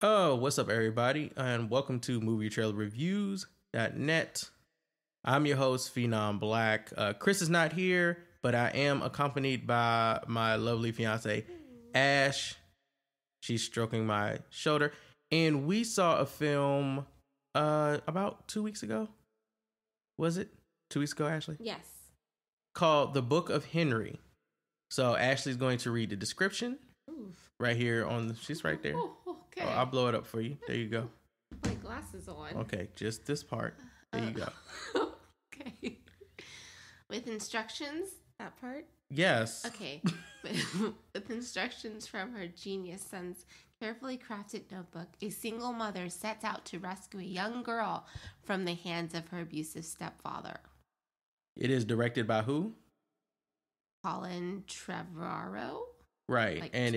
Oh, what's up, everybody, and welcome to MovieTrailerReviews.net. I'm your host, Phenom Black. Chris is not here, but I am accompanied by my lovely fiance, Ash. She's stroking my shoulder, and we saw a film about 2 weeks ago. Was it 2 weeks ago, Ashley? Yes. Called The Book of Henry. So Ashley's going to read the description. Oof. Right here on she's right there. Oh, okay. I'll blow it up for you. There you go. My glasses on. Okay, just this part. There you go. Okay. With instructions, that part? Yes. Okay. With instructions from her genius son's carefully crafted notebook, a single mother sets out to rescue a young girl from the hands of her abusive stepfather. It is directed by who? Colin Trevorrow. Right. And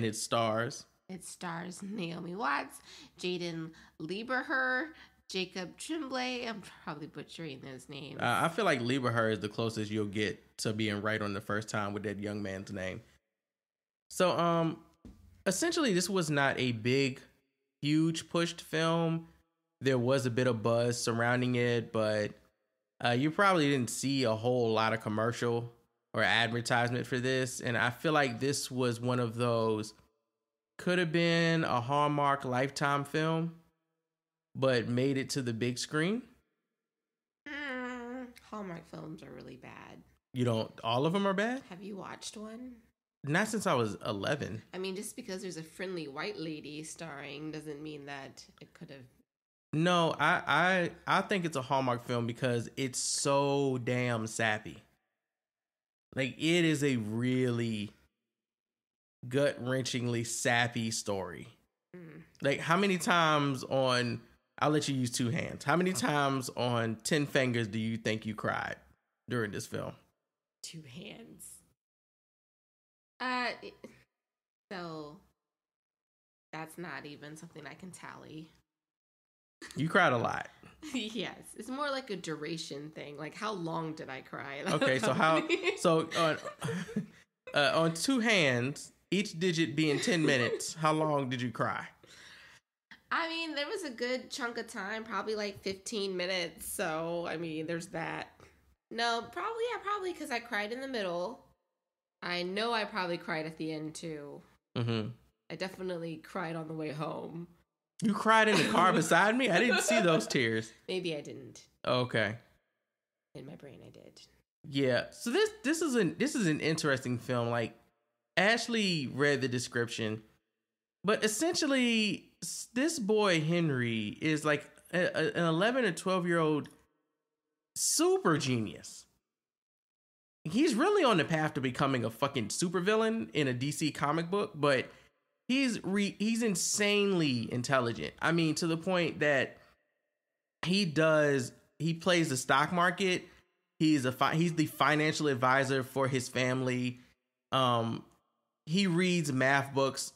it stars. It stars Naomi Watts, Jaden Lieberher, Jacob Tremblay. I'm probably butchering those names. I feel like Lieberher is the closest you'll get to being right on the first time with that young man's name. So, essentially, this was not a big, huge pushed film. There was a bit of buzz surrounding it, but you probably didn't see a whole lot of commercial or advertisement for this. And I feel like this was one of those, could have been a Hallmark Lifetime film, but made it to the big screen. Hallmark films are really bad. You don't, all of them are bad? Have you watched one? Not since I was 11. I mean, just because there's a friendly white lady starring doesn't mean that it could have. No, I think it's a Hallmark film because it's so damn sappy. Like, it is a really gut-wrenchingly sappy story. Like, how many times on, I'll let you use two hands, how many times on 10 fingers do you think you cried during this film? Two hands. So that's not even something I can tally. You cried a lot. Yes, it's more like a duration thing. Like, how long did I cry? Okay, so on two hands, each digit being 10 minutes, how long did you cry? I mean, there was a good chunk of time, probably like 15 minutes. So, I mean, there's that. No, probably because I cried in the middle. I know I probably cried at the end too. Mm-hmm. I definitely cried on the way home. You cried in the car beside me? I didn't see those tears. Maybe I didn't. Okay. In my brain, I did. Yeah. So this is an interesting film. Like, Ashley read the description, but essentially, this boy Henry is like an 11 or 12-year-old super genius. He's really on the path to becoming a fucking supervillain in a DC comic book, but he's insanely intelligent. I mean, to the point that he plays the stock market. He's the financial advisor for his family. He reads math books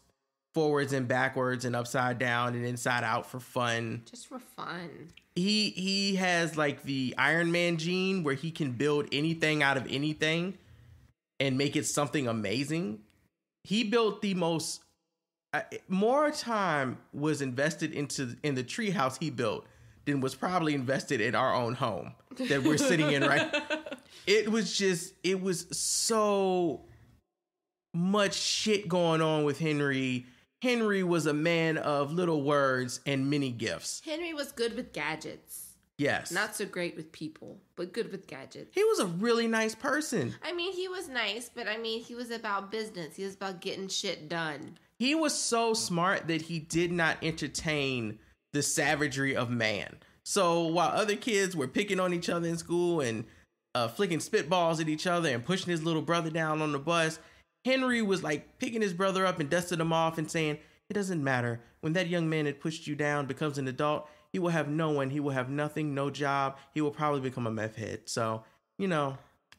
forwards and backwards and upside down and inside out for fun. Just for fun. He has like the Iron Man gene where he can build anything out of anything and make it something amazing. He built the most. More time was invested in the treehouse he built than was probably invested in our own home that we're sitting in right. It was so much shit going on with Henry. Henry was a man of little words and many gifts. Henry was good with gadgets. Yes. Not so great with people, but good with gadgets. He was a really nice person. I mean, he was nice, but I mean, he was about business. He was about getting shit done. He was so smart that he did not entertain the savagery of man. So while other kids were picking on each other in school and flicking spitballs at each other and pushing his little brother down on the bus, Henry was like picking his brother up and dusting him off and saying, it doesn't matter. When that young man that pushed you down becomes an adult, he will have no one. He will have nothing, no job. He will probably become a meth head. So,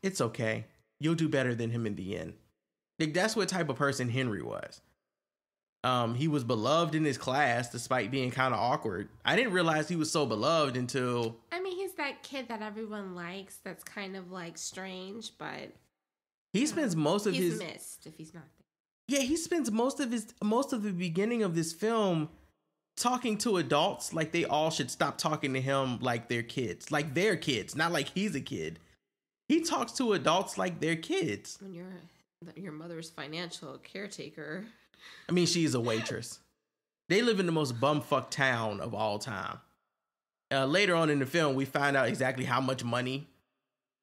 it's okay. You'll do better than him in the end. Like, that's what type of person Henry was. He was beloved in his class despite being kind of awkward. I didn't realize he was so beloved until... I mean, he's that kid that everyone likes that's kind of like strange, but... He spends most of he's missed if he's not there. Yeah, he spends most of the beginning of this film talking to adults like they all should stop talking to him like they're kids. Like they're kids, not like he's a kid. He talks to adults like they're kids. When you're your mother's financial caretaker. I mean, she's a waitress. They live in the most bumfuck town of all time. Later on in the film, we find out exactly how much money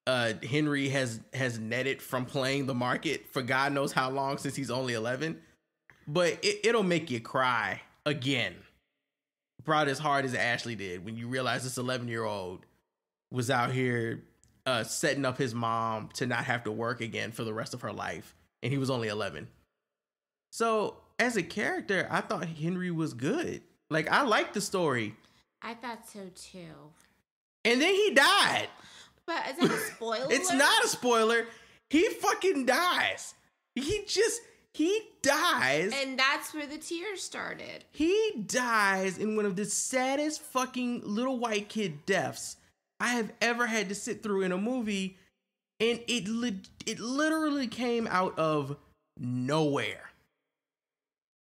Henry has netted from playing the market for God knows how long, since he's only 11. But it'll make you cry again. Probably as hard as Ashley did when you realize this 11-year-old was out here setting up his mom to not have to work again for the rest of her life. And he was only 11. So as a character, I thought Henry was good. Like, I liked the story. I thought so too. And then he died. But is that a spoiler? It's not a spoiler. He fucking dies. He dies. And that's where the tears started. He dies in one of the saddest fucking little white kid deaths I have ever had to sit through in a movie. And it literally came out of nowhere.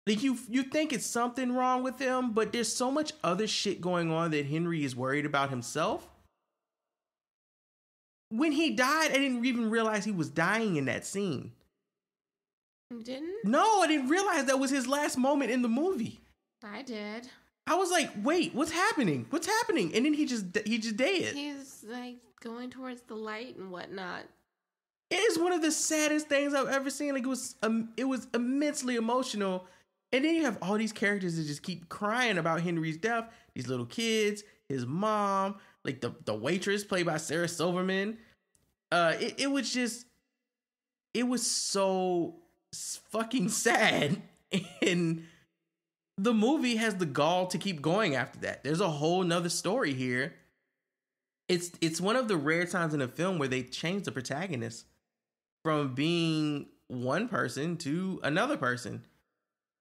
Like, you think it's something wrong with him, but there's so much other shit going on that Henry is worried about himself. When he died, I didn't even realize he was dying in that scene. You didn't? No, I didn't realize that was his last moment in the movie. I did. I was like, wait, what's happening? What's happening? And then he just dead. He's like going towards the light and whatnot. It is one of the saddest things I've ever seen. Like, it was immensely emotional. And then you have all these characters that just keep crying about Henry's death. These little kids, his mom, like the waitress played by Sarah Silverman. It was so fucking sad. And the movie has the gall to keep going after that. There's a whole nother story here. It's one of the rare times in a film where they change the protagonist from being one person to another person.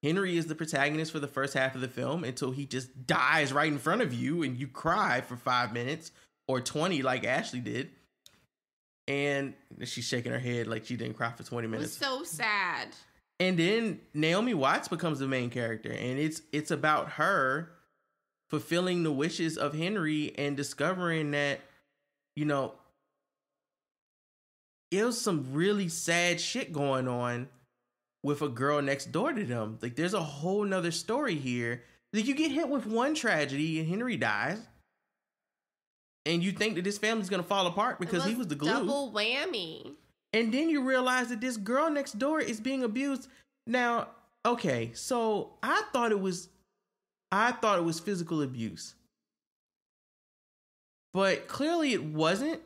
Henry is the protagonist for the first half of the film until he just dies right in front of you and you cry for 5 minutes or 20 like Ashley did. And she's shaking her head like she didn't cry for 20 minutes. It was so sad. And then Naomi Watts becomes the main character, and it's about her fulfilling the wishes of Henry and discovering that, you know, it was some really sad shit going on with a girl next door to them. Like, there's a whole nother story here. Like, you get hit with one tragedy and Henry dies, and you think that this family's gonna fall apart because he was the glue. Double whammy. And then you realize that this girl next door is being abused. Now, okay, so I thought it was physical abuse, but clearly it wasn't.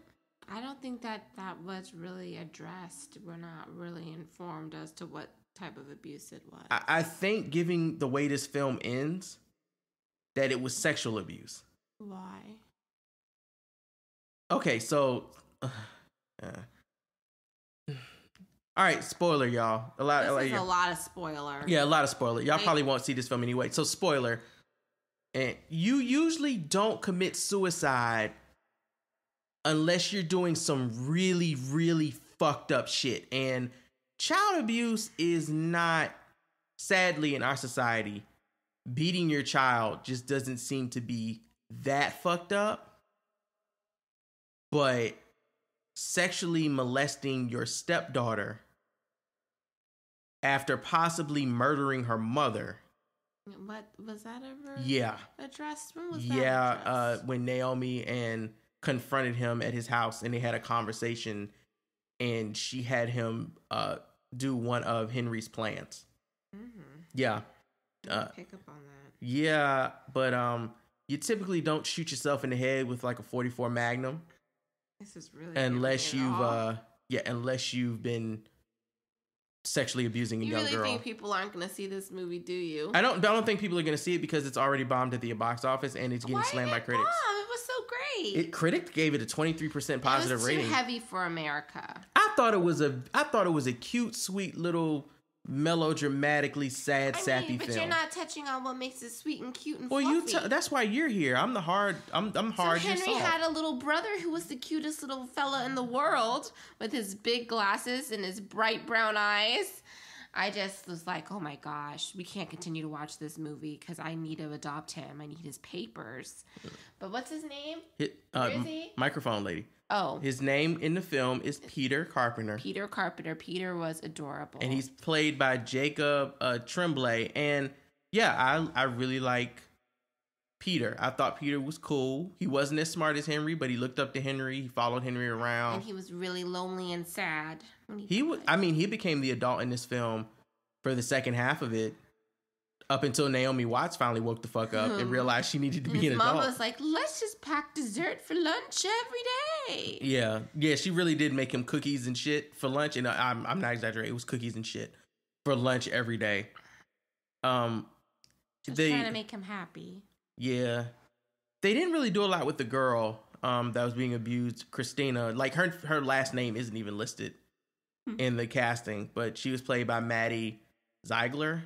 I don't think that was really addressed. We're not really informed as to what type of abuse it was. I think, given the way this film ends, that it was sexual abuse. Why? Okay, so all right, spoiler, y'all. A lot of spoiler. Yeah, a lot of spoiler. Y'all probably won't see this film anyway. So, spoiler. And you usually don't commit suicide unless you're doing some really, really fucked up shit. And child abuse is not, sadly, in our society, beating your child just doesn't seem to be that fucked up. But sexually molesting your stepdaughter after possibly murdering her mother. What was that ever? Yeah. Addressed? When was that addressed? When Naomi and confronted him at his house and they had a conversation, and she had him do one of Henry's plans. Mm-hmm. Yeah. Pick up on that. Yeah, but you typically don't shoot yourself in the head with like a .44 Magnum. This is really unless you've been sexually abusing a young girl. You really think people aren't going to see this movie, do you? I don't think people are going to see it because it's already bombed at the box office and it's getting slammed by critics. It was so great. Critics gave it a 23% positive rating. It was too heavy for America. I thought it was a cute, sweet little melodramatically sad, sappy film. But you're not touching on what makes it sweet and cute and fluffy. Well, that's why you're here. I'm hard. So Henry had a little brother who was the cutest little fella in the world with his big glasses and his bright brown eyes. I just was like, oh my gosh, we can't continue to watch this movie because I need to adopt him. I need his papers. But what's his name? Where is he? Microphone lady. Oh. His name in the film is Peter Carpenter. Peter Carpenter. Peter was adorable. And he's played by Jacob Tremblay. And yeah, I really like Peter. I thought Peter was cool. He wasn't as smart as Henry, but he looked up to Henry. He followed Henry around. And he was really lonely and sad when he became the adult in this film for the second half of it, up until Naomi Watts finally woke the fuck up and realized she needed to be an adult. Mom was like, let's just pack dessert for lunch every day. Yeah, she really did make him cookies and shit for lunch, and I'm not exaggerating. It was cookies and shit for lunch every day. Trying to make him happy. Yeah, they didn't really do a lot with the girl that was being abused, Christina. Like her last name isn't even listed in the casting, but she was played by Maddie Ziegler.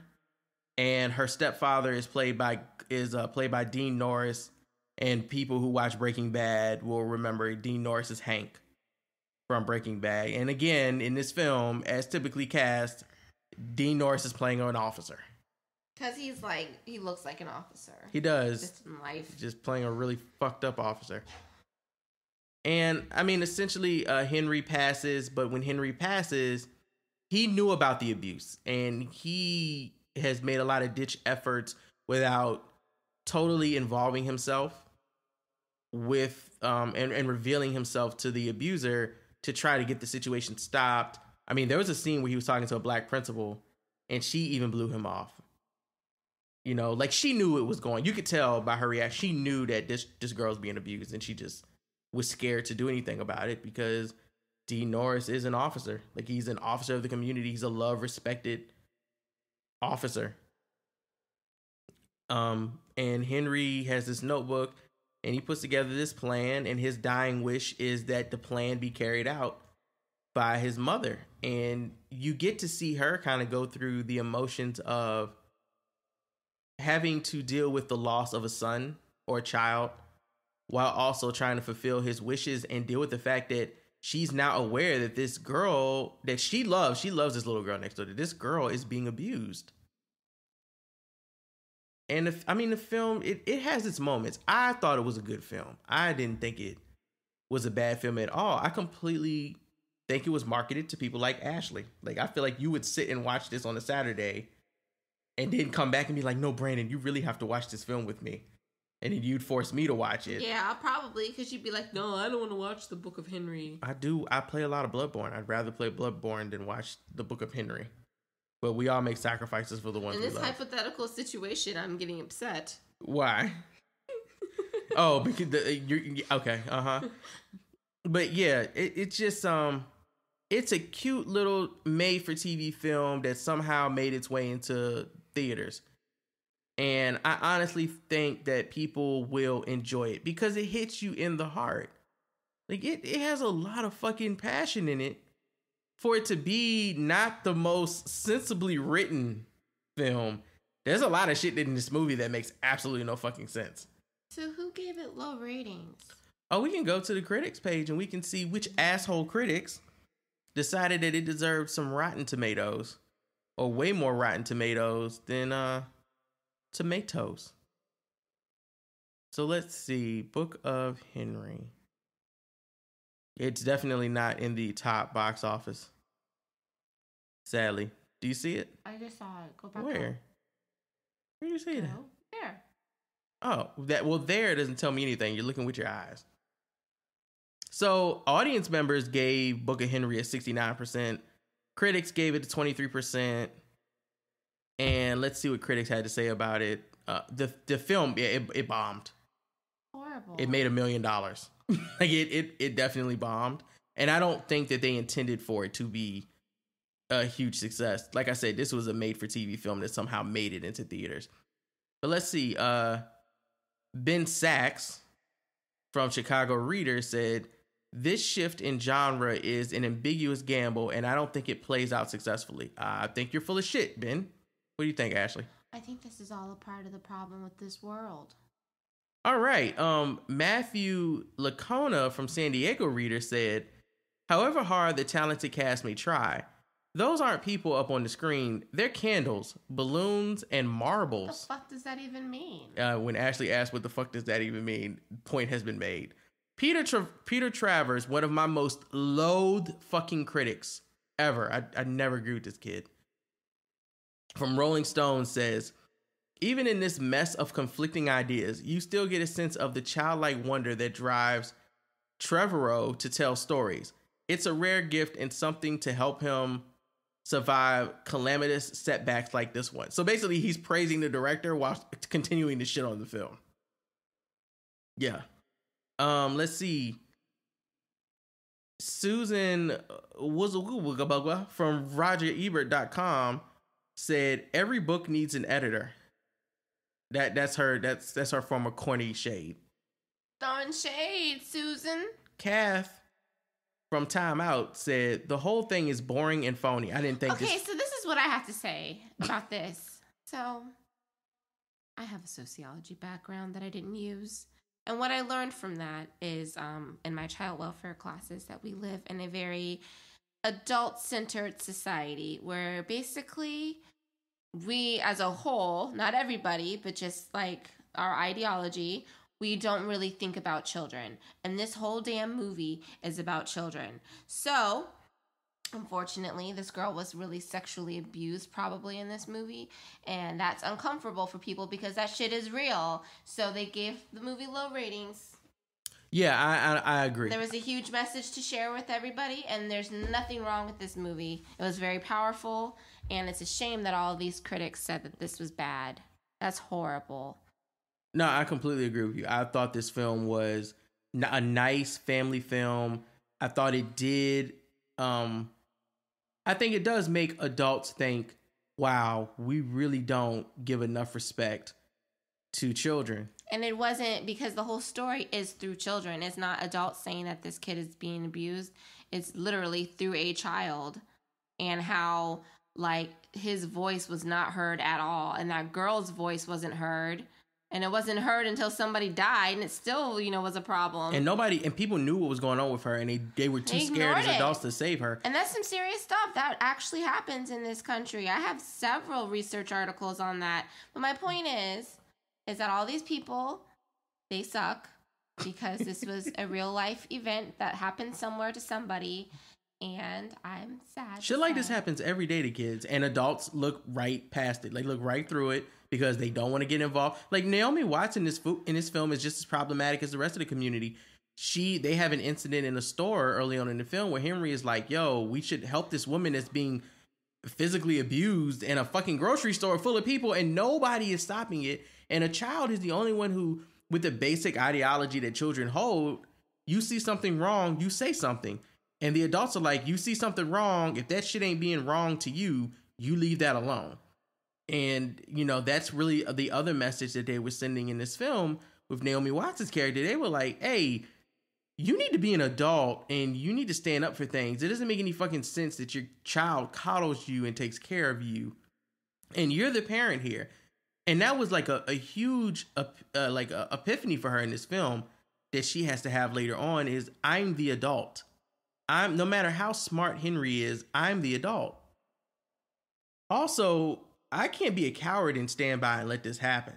And her stepfather is played by Dean Norris, and people who watch Breaking Bad will remember Dean Norris as Hank from Breaking Bad. And again, in this film, as typically cast, Dean Norris is playing an officer. Because he looks like an officer. He does. Just in life. Just playing a really fucked up officer. And I mean, essentially, Henry passes, but when Henry passes, he knew about the abuse, and he has made a lot of ditch efforts without totally involving himself with and revealing himself to the abuser to try to get the situation stopped. I mean, there was a scene where he was talking to a black principal and she even blew him off. You know, like she knew it was going. You could tell by her reaction. She knew that this girl's being abused, and she just was scared to do anything about it because Dean Norris is an officer. Like, he's an officer of the community. He's a loved, respected officer. And Henry has this notebook, and he puts together this plan, and his dying wish is that the plan be carried out by his mother. And you get to see her kind of go through the emotions of having to deal with the loss of a son or a child while also trying to fulfill his wishes and deal with the fact that she's now aware that this girl that she loves this little girl next door, that this girl is being abused. And the film, it has its moments. I thought it was a good film. I didn't think it was a bad film at all. I completely think it was marketed to people like Ashley. Like, I feel like you would sit and watch this on a Saturday and then come back and be like, no, Brandon, you really have to watch this film with me. And then you'd force me to watch it. Yeah, probably, because you'd be like, no, I don't want to watch the Book of Henry. I do. I play a lot of Bloodborne. I'd rather play Bloodborne than watch the Book of Henry. But we all make sacrifices for the ones we love. In this hypothetical situation, I'm getting upset. Why? Oh, because you're okay. But yeah, it's just it's a cute little made-for-TV film that somehow made its way into theaters. And I honestly think that people will enjoy it because it hits you in the heart. Like, it has a lot of fucking passion in it for it to be not the most sensibly written film. There's a lot of shit in this movie that makes absolutely no fucking sense. So who gave it low ratings? Oh, we can go to the critics page and we can see which asshole critics decided that it deserved some Rotten Tomatoes, or way more Rotten Tomatoes than tomatoes. So let's see. Book of Henry. It's definitely not in the top box office, sadly. Do you see it? I just saw it. Go back. Where? Where do you see it? There. Oh, there doesn't tell me anything. You're looking with your eyes. So audience members gave Book of Henry a 69%. Critics gave it a 23%. And let's see what critics had to say about it. The film, yeah, it bombed. Horrible. It made $1 million. Like, it definitely bombed. And I don't think that they intended for it to be a huge success. Like I said, this was a made-for-TV film that somehow made it into theaters. But let's see. Ben Sachs from Chicago Reader said, this shift in genre is an ambiguous gamble, and I don't think it plays out successfully. I think you're full of shit, Ben. What do you think, Ashley? I think this is all a part of the problem with this world. All right. Matthew Lacona from San Diego Reader said, however hard the talented cast may try, those aren't people up on the screen. They're candles, balloons, and marbles. What the fuck does that even mean? When Ashley asked what the fuck does that even mean, point has been made. Peter Travers, one of my most loathed fucking critics ever. I never agree with this kid. From Rolling Stone says, even in this mess of conflicting ideas, you still get a sense of the childlike wonder that drives Trevorrow to tell stories. It's a rare gift and something to help him survive calamitous setbacks like this one. So basically, he's praising the director while continuing to shit on the film. Yeah. Let's see. Susan from RogerEbert.com said every book needs an editor. That's her form of corny shade. Throwing shade, Susan. Kath from Time Out said the whole thing is boring and phony. I didn't think. Okay, so this is what I have to say about this. So, I have a sociology background that I didn't use. And what I learned from that is in my child welfare classes that we live in a very adult-centered society where basically we as a whole, not everybody, but just like our ideology, we don't really think about children. And this whole damn movie is about children. So, unfortunately, this girl was really sexually abused probably in this movie. And that's uncomfortable for people because that shit is real. So they gave the movie low ratings. Yeah, I agree. There was a huge message to share with everybody, and there's nothing wrong with this movie. It was very powerful, and it's a shame that all of these critics said that this was bad. That's horrible. No, I completely agree with you. I thought this film was a nice family film. I thought it did. I think it does make adults think, wow, we really don't give enough respect to children. And it wasn't because the whole story is through children. It's not adults saying that this kid is being abused. It's literally through a child and how like his voice was not heard at all. And that girl's voice wasn't heard. And it wasn't heard until somebody died, and it still, was a problem. And people knew what was going on with her, and they were too scared as adults to save her. And that's some serious stuff that actually happens in this country. I have several research articles on that. But my point is that all these people, they suck because this was a real life event that happened somewhere to somebody. And I'm sad. Shit like this happens every day to kids, and adults look right past it. They look right through it because they don't want to get involved. Like Naomi Watts in this film is just as problematic as the rest of the community. They have an incident in a store early on in the film where Henry is like, yo, we should help this woman that's being physically abused in a fucking grocery store full of people, and nobody is stopping it. And a child is the only one who, with the basic ideology that children hold, you see something wrong, you say something. And the adults are like, you see something wrong, if that shit ain't being wrong to you, you leave that alone. And, that's really the other message that they were sending in this film with Naomi Watts' character. They were like, hey, you need to be an adult and you need to stand up for things. It doesn't make any fucking sense that your child coddles you and takes care of you. And you're the parent here. And that was like a huge epiphany for her in this film that she has to have later on is I'm the adult. No matter how smart Henry is, I'm the adult. Also, I can't be a coward and stand by and let this happen.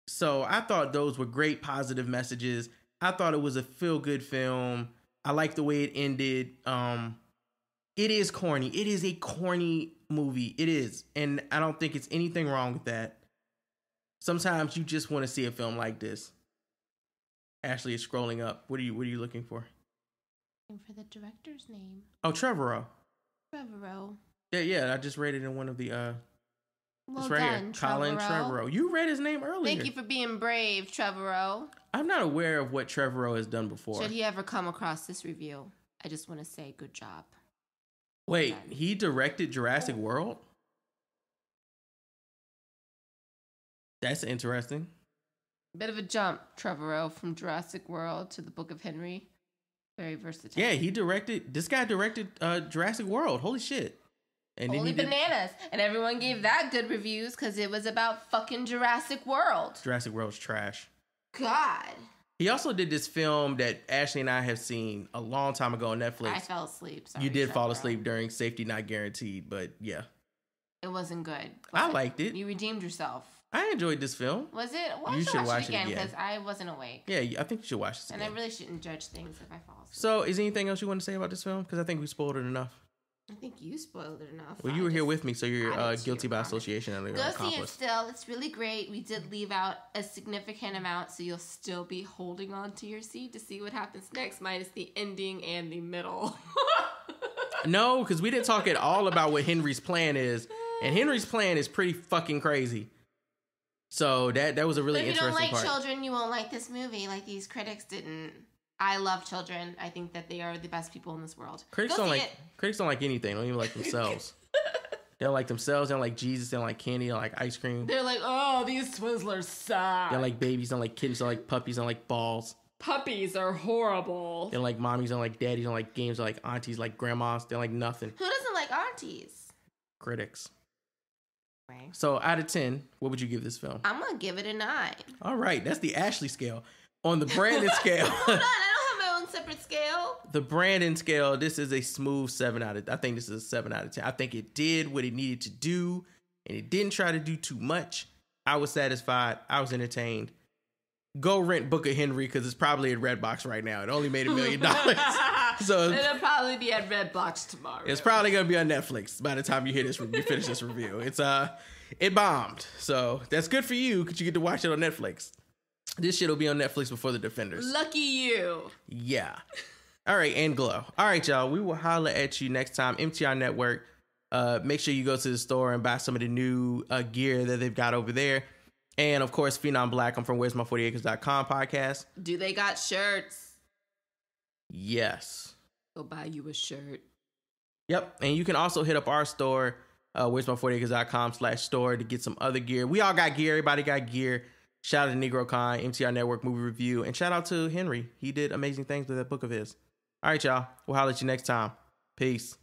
So I thought those were great positive messages. I thought it was a feel-good film. I like the way it ended. It is corny. It is a corny movie. It is. And I don't think it's anything wrong with that. Sometimes you just want to see a film like this. Ashley is scrolling up. What are you looking for? For the director's name. Oh, Trevorrow. Trevorrow. Yeah, I just read it in one of the well it's right done, here. Colin Trevorrow. You read his name earlier. Thank you for being brave, Trevorrow. I'm not aware of what Trevorrow has done before. Should he ever come across this review, I just want to say good job. Wait, he directed Jurassic World? That's interesting. Bit of a jump, Trevorrow, from Jurassic World to the Book of Henry. Very versatile. Yeah, this guy directed Jurassic World. Holy shit. And Holy bananas. And everyone gave that good reviews because it was about fucking Jurassic World. Jurassic World's trash. God. He also did this film that Ashley and I have seen a long time ago on Netflix. I fell asleep. Sorry, you did fall asleep during Safety Not Guaranteed, but yeah. It wasn't good. I liked it. You redeemed yourself. I enjoyed this film. Was it? Well, you should watch it again because I wasn't awake. Yeah, I think you should watch this again. And I really shouldn't judge things if I fall asleep. So, is there anything else you want to say about this film? Because I think we spoiled it enough. I think you spoiled it enough. Well, you were here with me, so you're guilty by association. Go see it still. It's really great. We did leave out a significant amount, so you'll still be holding on to your seat to see what happens next, minus the ending and the middle. No, because we didn't talk at all about what Henry's plan is. And Henry's plan is pretty fucking crazy. So that was a really interesting part. If you don't like children, you won't like this movie. Like these critics didn't. I love children. I think that they are the best people in this world. Critics don't like anything. They don't even like themselves. They don't like themselves. They don't like Jesus. They don't like candy. They don't like ice cream. They're like, oh, these Twizzlers suck. They don't like babies. They don't like kittens. They don't like puppies. They don't like balls. Puppies are horrible. They don't like mommies. They don't like daddies. They don't like games. They don't like aunties. They like grandmas. They don't like nothing. Who doesn't like aunties? Critics. Right. So out of 10, what would you give this film? I'm going to give it a 9. All right. That's the Ashley scale. On the Brandon scale. Hold on. I don't have my own separate scale. The Brandon scale, this is a smooth 7 out of 10. I think this is a 7 out of 10. I think it did what it needed to do, and it didn't try to do too much. I was satisfied. I was entertained. Go rent Book of Henry because it's probably at Redbox right now. It only made $1 million. So it'll probably be at Redbox tomorrow. It's probably gonna be on Netflix by the time you finish this review. It bombed. So that's good for you because you get to watch it on Netflix. This shit will be on Netflix before The Defenders. Lucky you. Yeah. All right, and Glow. All right, y'all. We will holler at you next time. MTR Network. Make sure you go to the store and buy some of the new gear that they've got over there. And, of course, Phenom Black. I'm from Where's My 40acres.com podcast. Do they got shirts? Yes. Go buy you a shirt. Yep. And you can also hit up our store, Where's My 40acres.com/store to get some other gear. We all got gear. Everybody got gear. Shout out to NegroCon, MTR Network Movie Review. And shout out to Henry. He did amazing things with that book of his. All right, y'all. We'll holler at you next time. Peace.